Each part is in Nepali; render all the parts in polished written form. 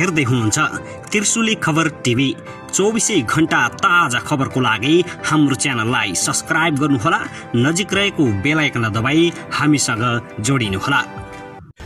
हेर्दै हुनुहुन्छ त्रिशुली खबर टिभी। 24 घण्टा ताजा खबरको लागि हाम्रो च्यानललाई सब्स्क्राइब गर्नुहोला, नजिक रहेको बेल आइकन दबाई हामीसँग जोडिनुहोला।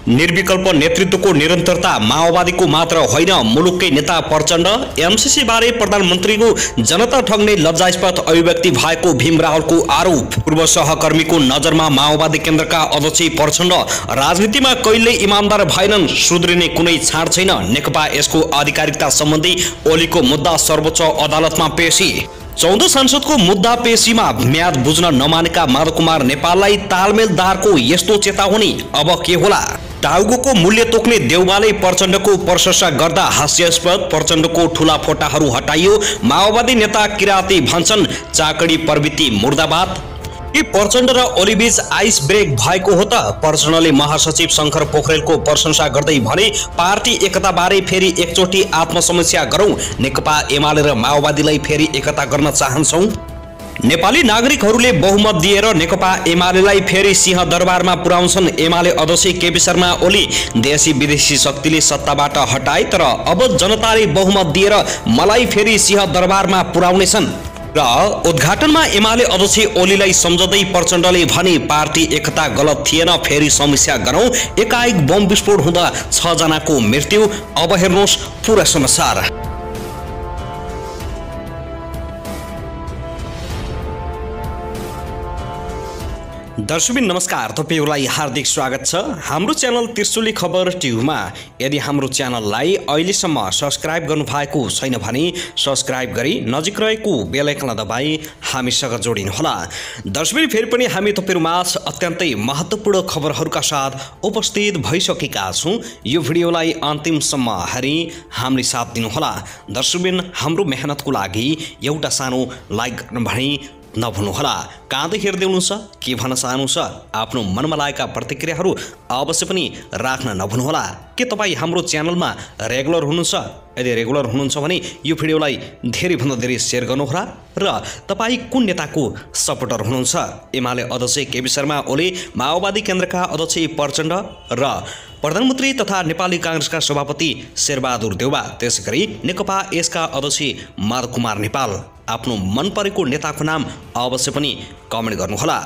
निर्विकल्प नेतृत्वको निरन्तरता माओवादीको मात्र होइन, मुलुककै नेता प्रचण्ड। एमसीसी बारे प्रधानमन्त्रीको जनता ठग्ने लज्जास्पद अभिव्यक्ति भएको भीम रावलको आरोप। पूर्व सहकर्मीको नजरमा माओवादी केन्द्रका अध्यक्ष प्रचण्ड राजनीतिमा कहिल्यै इमानदार भएनन्, सुध्रिने कुनै छाड छैन। नेकपा यसको आधिकारिकता सम्बन्धी ओलीको मुद्दा सर्वोच्च अदालतमा पेशी। 14 सांसदको मुद्दा पेशीमा म्याद बुझ्न नमानेका माधव कुमार नेपाललाई तालमेलदारको यस्तो चेतावनी, अब के होला? टाउको मूल्य तोक्ने देउवाले प्रचण्डको प्रशंसा गर्दा हास्यास्पद। प्रचण्डको ठूला फोटाहरू हटाइयो। माओवादी नेता किराती भन्छन् चाकडी प्रवृत्ति मुर्दाबाद। के प्रचण्ड र ओलीबीच आइस ब्रेक भएको हो त? प्रचण्डले महासचिव शंकर पोखरेलको प्रशंसा गर्दै भने पार्टी एकताबारे फेरि एकचोटि आत्मसमीक्षा गरौं। नेकपा एमाले र माओवादीलाई फेरि एकता गर्न चाहन्छौं। नेपाली नागरिकहरूले बहुमत दिएर नेकपा एमालेलाई फेरि सिंहदरबारमा पुर्याउँछन्। एमाले अध्यक्ष केपी शर्मा ओली देशी विदेशी शक्तिले सत्ताबाट हटाए, तर अब जनताले बहुमत दिएर मलाई फेरि सिंहदरबारमा पुर्याउनेछन्। र उद्घाटनमा एमाले अध्यक्ष ओलीलाई सम्झँदै प्रचण्डले भने पार्टी एकता गलत थिएन, फेरि समीक्षा गरौं। एकाएक बम विस्फोट हुँदा 6 जनाको मृत्यु। अब हेर्नुहोस् पूरा समाचार। दर्शकबिन नमस्कार, तपाईहरुलाई हार्दिक स्वागत छ हाम्रो च्यानल त्रिशुली खबर टिभीमा। यदि हाम्रो च्यानललाई अहिलेसम्म सब्स्क्राइब गर्नु भएको छैन भने सब्स्क्राइब गरी नजिक रहेको बेल आइकन दबाई हामीसँग जोडिनुहोला। दर्शकबिन फेरि पनि हामी तपाईहरुमाझ अत्यन्तै महत्त्वपूर्ण खबरहरूका साथ उपस्थित भइसकेका छौं। यो भिडियोलाई अन्तिमसम्म हेरी हामीले साथ दिनुहोला। दर्शकबिन हाम्रो मेहनतको लागि एउटा सानो लाइक गर्न भने नभुल्नुहोला। कहाँ हेर्दै हुनुहुन्छ, के भन्न चाहनुहुन्छ, आफ्नो मनमा लागेका प्रतिक्रियाहरू अवश्य पनि राख्न नभुल्नुहोला। के तपाईँ हाम्रो च्यानलमा रेगुलर हुनुहुन्छ? यदि रेगुलर हुनुहुन्छ भने यो भिडियोलाई धेरैभन्दा धेरै सेयर गर्नुहोला। र तपाईँ कुन नेताको सपोर्टर हुनुहुन्छ? एमाले अध्यक्ष केपी शर्मा ओली, माओवादी केन्द्रका अध्यक्ष प्रचण्ड र प्रधानमन्त्री तथा नेपाली कांग्रेसका सभापति शेरबहादुर देउवा, त्यसैगरी नेकपा यसका अध्यक्ष माधव कुमार नेपाल। आफ्नो मन परेको नेताको नाम अवश्य पनि कमेन्ट गर्नुहोला।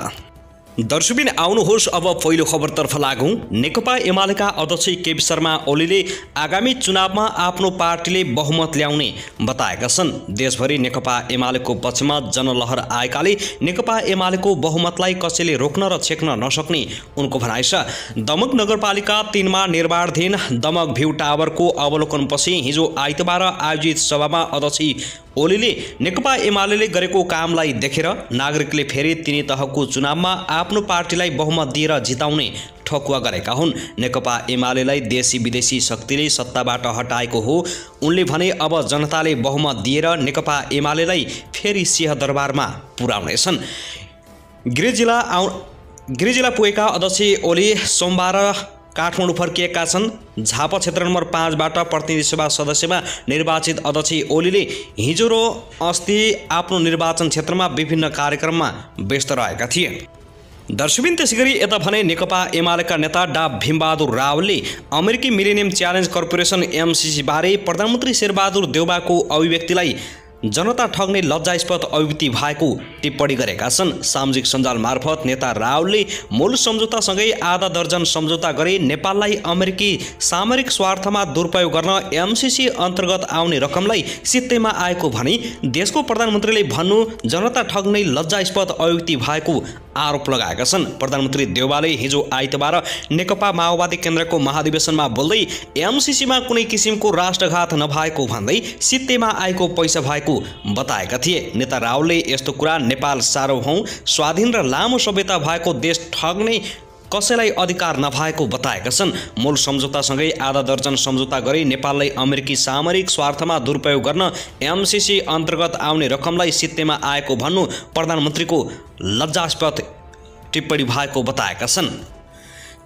दर्शकबिन आउनुहोस् अब पहिलो खबरतर्फ लागौं। नेकपा एमालेका अध्यक्ष केपी शर्मा ओलीले आगामी चुनावमा आफ्नो पार्टीले बहुमत ल्याउने बताएका छन्। देशभरि नेकपा एमालेको पक्षमा जनलहर आएकाले नेकपा एमालेको बहुमतलाई कसैले रोक्न र छेक्न नसक्ने उनको भनाइ छ। दमक नगरपालिका 3 मा निर्माणाधीन दमक भ्यू टावरको अवलोकनपछि हिजो आइतबार आयोजित सभामा अध्यक्ष ओलीले नेकपा एमालेले गरेको कामलाई देखेर नागरिकले फेरि तिनी तहको चुनावमा आफ्नो पार्टीलाई बहुमत दिएर जिताउने ठकुवा गरेका हुन्। नेकपा एमालेलाई देशी विदेशी शक्तिले सत्ताबाट हटाएको हो। उनले भने अब जनताले बहुमत दिएर नेकपा एमालेलाई फेरि सिंहदरबारमा पुर्याउनेछन्। गृह जिल्ला पुगेका अध्यक्ष ओली सोमबार काठमाडौँ फर्किएका छन्। झापा क्षेत्र नम्बर 5 बाट प्रतिनिधि सभा सदस्यमा निर्वाचित अध्यक्ष ओलीले हिजो र अस्ति आफ्नो निर्वाचन क्षेत्रमा विभिन्न कार्यक्रममा व्यस्त रहेका थिए। दर्शकबिन त्यसैगरी यता भने नेकपा एमालेका नेता डा भीमबहादुर रावलले अमेरिकी मिलेनियम च्यालेन्ज कर्पोरेसन एमसीसी बारे प्रधानमन्त्री शेरबहादुर देउवाको अभिव्यक्तिलाई जनता ठग्ने लज्जास्पद अभिव्यक्ति भएको टिप्पणी गरेका छन्। सामाजिक सञ्जाल मार्फत नेता रावलले मूल सम्झौतासँगै आधा दर्जन सम्झौता गरी नेपाललाई अमेरिकी सामरिक स्वार्थमा दुरुपयोग गर्न एमसीसी अन्तर्गत आउने रकमलाई सित्तैमा आएको भनी देशको प्रधानमन्त्रीले भन्नु जनता ठग्ने लज्जास्पद अभिव्यक्ति भएको आरोप लगाएका छन्। प्रधानमन्त्री देउवाले हिजो आइतबार नेकपा माओवादी केन्द्रको महाधिवेशनमा बोल्दै एमसीसीमा कुनै किसिमको राष्ट्रघात नभएको भन्दै सित्तैमा आएको पैसा भएको बताएका थिए। नेता रावलले यस्तो कुरा नेपाल सार्वभौम स्वाधीन र लामो सभ्यता भएको देश ठग्ने कसैलाई अधिकार नभएको बताएका छन्। मूल सम्झौतासँगै आधा दर्जन सम्झौता गरी नेपाललाई अमेरिकी सामरिक स्वार्थमा दुरुपयोग गर्न एमसीसी अन्तर्गत आउने रकमलाई सित्तैमा आएको भन्नु प्रधानमन्त्रीको लज्जास्पद टिप्पणी भएको बताएका छन्।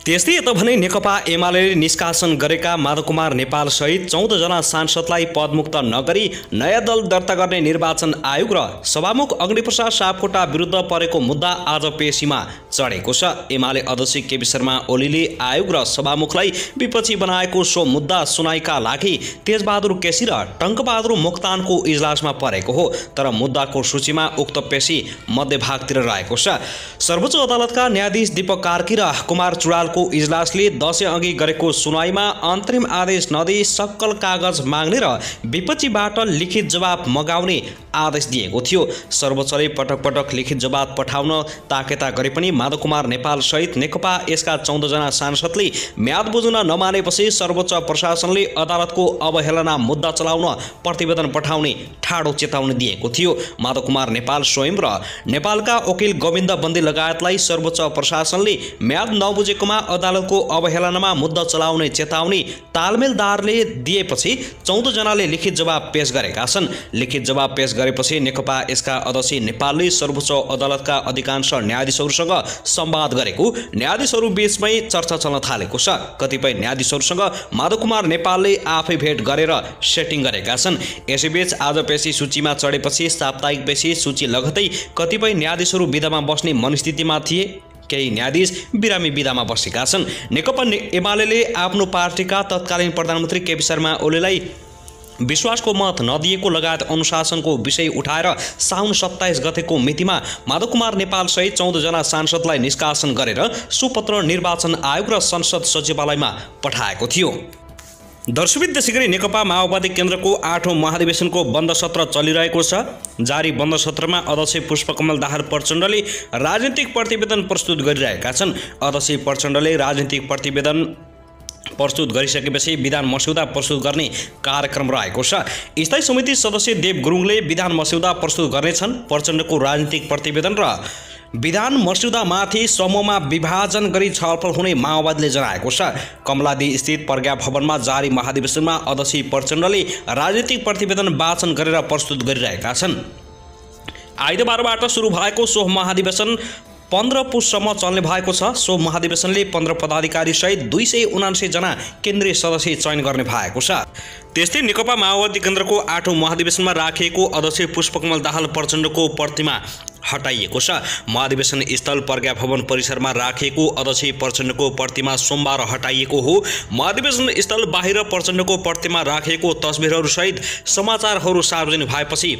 त्यस्तै यता भने नेकपा एमालेले निष्कासन गरेका माधव कुमार नेपाल सहित 14 जना सांसदलाई पदमुक्त नगरी नयाँ दल दर्ता गर्ने निर्वाचन आयोग र सभामुख अग्निप्रसाद सापकोटा विरुद्ध परेको मुद्दा आज पेशीमा चढेको छ। एमाले अध्यक्ष केपी शर्मा ओलीले आयोग र सभामुखलाई विपक्षी बनाएको सो मुद्दा सुनाइका लागि तेजबहादुर केसी र टङ्कबहादुर मोक्तानको इजलासमा परेको हो, तर मुद्दाको सूचीमा उक्त पेशी मध्यभागतिर रहेको छ। सर्वोच्च अदालतका न्यायाधीश दीपक कार्की र कुमार चुडालको इजलासले दशैं अघि गरेको सुनवाईमा अन्तरिम आदेश नदिई सक्कल कागज माग्ने र विपक्षीबाट लिखित जवाब मगाउने आदेश दिएको थियो। सर्वोच्चले पटक पटक लिखित जवाब पठाउन ताकेता गरे पनि माधव कुमार नेपाल सहित नेकपा यसका 14 जना सांसदले म्याद बुझ्न नमानेपछि सर्वोच्च प्रशासनले अदालतको अवहेलना मुद्दा चलाउन प्रतिवेदन पठाउने ठाडो चेतावनी दिएको थियो। माधव कुमार नेपाल स्वयं र नेपालका वकिल गोविन्द बन्दी लगायतलाई सर्वोच्च प्रशासनले म्याद नबुझेकोमा अदालतको अवहेलनामा मुद्दा चलाउने चेतावनी तालमेलदारले दिएपछि 14 जनाले लिखित जवाब पेश गरेका छन्। लिखित जवाब पेश गरेपछि नेकपा यसका अध्यक्ष नेपालले सर्वोच्च अदालतका अधिकांश न्यायाधीशहरूसँग संवाद गरेको न्यायाधीशहरू बीचमै चर्चा चल्न थालेको छ। कतिपय न्यायाधीशहरूसँग माधव कुमार नेपालले आफै भेट गरेर सेटिङ गरेका छन्। यसैबीच आज पेशी सूचीमा चढेपछि साप्ताहिक पेशी सूची लगत्तै कतिपय न्यायाधीशहरू विधामा बस्ने मनस्थितिमा थिए। केही न्यायाधीश बिरामी विधामा बसेका छन्। नेकपा एमाले आफ्नो पार्टीका तत्कालीन प्रधानमन्त्री केपी शर्मा ओलीलाई विश्वासको मत नदिएको लगायत अनुशासनको विषय उठाएर साउन 27 गतेको मितिमा माधव कुमार नेपाल सहित 14 जना सांसदलाई निष्कासन गरेर सुपत्र निर्वाचन आयोग र संसद सचिवालयमा पठाएको थियो। दर्शकवृन्द, त्यसैगरी नेकपा माओवादी केन्द्रको 8औं महाधिवेशनको बन्द सत्र चलिरहेको छ। जारी बन्द सत्रमा अध्यक्ष पुष्पकमल दाहाल प्रचण्डले राजनीतिक प्रतिवेदन प्रस्तुत गरिरहेका छन्। अध्यक्ष प्रचण्डले राजनीतिक प्रतिवेदन प्रस्तुत गरिसकेपछि विधान मस्यौदा प्रस्तुत गर्ने कार्यक्रम रहेको छ। स्थायी समिति सदस्य देव गुरुङले विधान मस्यौदा प्रस्तुत गर्नेछन्। प्रचण्डको राजनीतिक प्रतिवेदन र विधान मस्यौदामाथि समूहमा विभाजन गरी छलफल हुने माओवादीले जनाएको छ। कमलादी स्थित प्रज्ञा भवनमा जारी महाधिवेशनमा अध्यक्ष प्रचण्डले राजनीतिक प्रतिवेदन वाचन गरेर प्रस्तुत गरिरहेका छन्। आइतबारबाट सुरु भएको सो महाधिवेशन 15 पुससम्म चल्ने भएको छ। सो महाधिवेशनले 15 पदाधिकारी सहित 279 जना केन्द्रीय सदस्य चयन गर्ने भएको छ। त्यस्तै नेकपा माओवादी केन्द्रको 8औं महाधिवेशनमा राखिएको अध्यक्ष पुष्पकमल दाहाल प्रचण्डको प्रतिमा हटाइएको छ। महाधिवेशन स्थल प्रज्ञा भवन परिसरमा राखिएको अध्यक्ष प्रचण्डको प्रतिमा सोमबार हटाइएको हो। महाधिवेशन स्थल बाहिर प्रचण्डको प्रतिमा राखिएको तस्बिरहरू सहित समाचारहरू सार्वजनिक भएपछि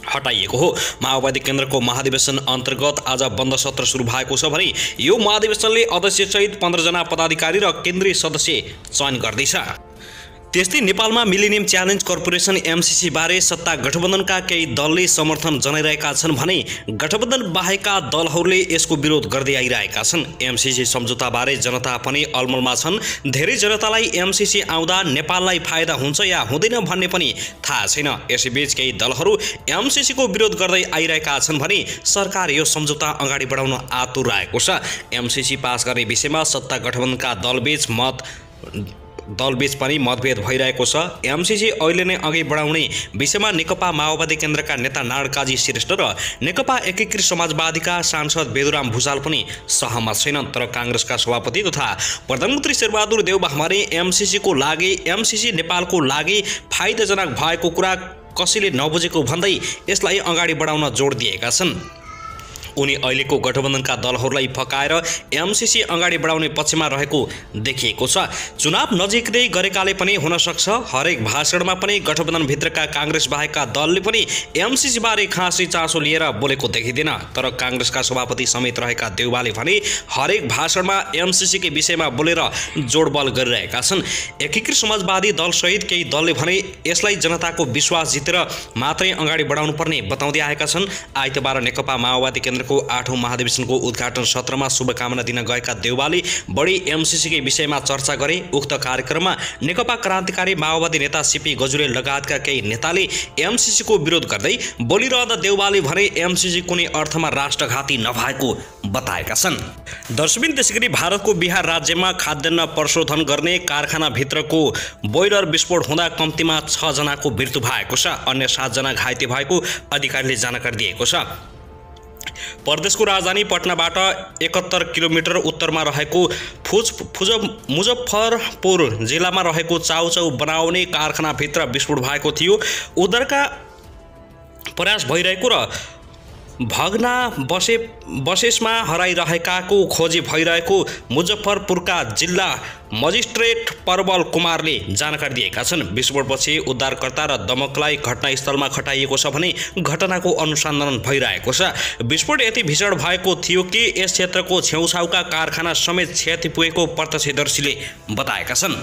हटाइएको हो। माओवादी केन्द्रको महाधिवेशन अन्तर्गत आज बन्द सत्र सुरु भएको छ भने यो महाधिवेशनले अध्यक्ष सहित 15 जना पदाधिकारी र केन्द्रीय सदस्य चयन गर्दैछ। त्यस्तै नेपालमा मिलेनियम च्यालेन्ज कर्पोरेसन एमसीसी बारे सत्ता गठबन्धनका केही दलले समर्थन जनाइरहेका छन् भने गठबन्धन बाहेकका दलहरूले यसको विरोध गर्दै आइरहेका छन्। एमसीसी सम्झौताबारे जनता पनि अलमलमा छन्। धेरै जनतालाई एमसीसी आउँदा नेपाललाई फाइदा हुन्छ या हुँदैन भन्ने पनि थाहा छैन। यसैबीच केही दलहरू एमसीसीको विरोध गर्दै आइरहेका छन् भने सरकार यो सम्झौता अगाडि बढाउन आतुर रहेको छ। एमसीसी पास गर्ने विषयमा सत्ता गठबन्धनका दलबीच पनि मतभेद भइरहेको छ। एमसीसी अहिले नै अघि बढाउने विषयमा नेकपा माओवादी केन्द्रका नेता नारायण काजी श्रेष्ठ र नेकपा एकीकृत समाजवादीका सांसद बेदुराम भुसाल पनि सहमत छैनन्। तर कांग्रेसका सभापति तथा प्रधानमन्त्री शेरबहादुर देउवाले एमसीसीको लागि एमसीसी नेपालको लागि फाइदाजनक भएको कुरा कसैले नबुझेको भन्दै यसलाई अगाडि बढाउन जोड दिएका छन्। उनी अहिलेको गठबन्धनका दलहरूलाई फकाएर एमसीसी अगाडि बढाउने पक्षमा रहेको देखिएको छ। चुनाव नजिकै गरेकाले पनि हुन सक्छ। हरेक भाषणमा पनि गठबन्धनभित्रका कांग्रेस बाहेकका दलले पनि एमसीसी बारे खासै चासो लिएर बोलेको देखिँदैन। तर कांग्रेसका सभापति समेत रहेका देउवाले भने हरेक भाषणमा एमसीसी के विषयमा बोलेर जोडबल गरिरहेका छन्। एकीकृत समाजवादी दल सहित केही दलले भने यसलाई जनताको विश्वास जितेर मात्रै अगाडि बढाउनु पर्ने बताउँदै आएका छन्। आइतबार नेकपा माओवादी केन्द्रको 8औं महाधिवेशनको उद्घाटन सत्रमा शुभकामना दिन गएका देउवाले बढी एमसीसी के विषयमा चर्चा गरे। उक्त कार्यक्रममा नेकपा क्रान्तिकारी माओवादी नेता सीपी गजुरे लगायतका केही नेताले एमसीसी को विरोध गर्दै बोलिरहँदा देउवाले भने एमसीसी कुनै अर्थमा राष्ट्रघाती नभएको बताएका छन्। दर्शकवृन्द, त्यसैगरी भारतको बिहार राज्यमा खाद्यान्न प्रशोधन गर्ने कारखाना भित्रको बोइलर विस्फोट हुँदा कम्तीमा 6 जनाको मृत्यु भएको छ। अन्य 7 जना घाइते भएको अधिकारीले जानकारी दिएको छ। प्रदेशको राजधानी पटनाबाट 71 किलोमिटर उत्तरमा रहेको मुजफ्फरपुर जिल्लामा रहेको चाउचाउ बनाउने कारखानाभित्र विस्फोट भएको थियो। उद्धारका प्रयास भइरहेको र भग्ना बसेसमा हराइरहेकाको खोजी भइरहेको मुजफ्फरपुरका जिल्ला मजिस्ट्रेट परबल कुमारले जानकारी दिएका छन्। विस्फोटपछि उद्धारकर्ता र दमकलाई घटनास्थलमा खटाइएको छ भने घटनाको अनुसन्धान भइरहेको छ। विस्फोट यति भीषण भएको थियो कि यस क्षेत्रको छेउछाउका कारखाना समेत क्षति पुगेको प्रत्यक्षदर्शीले बताएका छन्।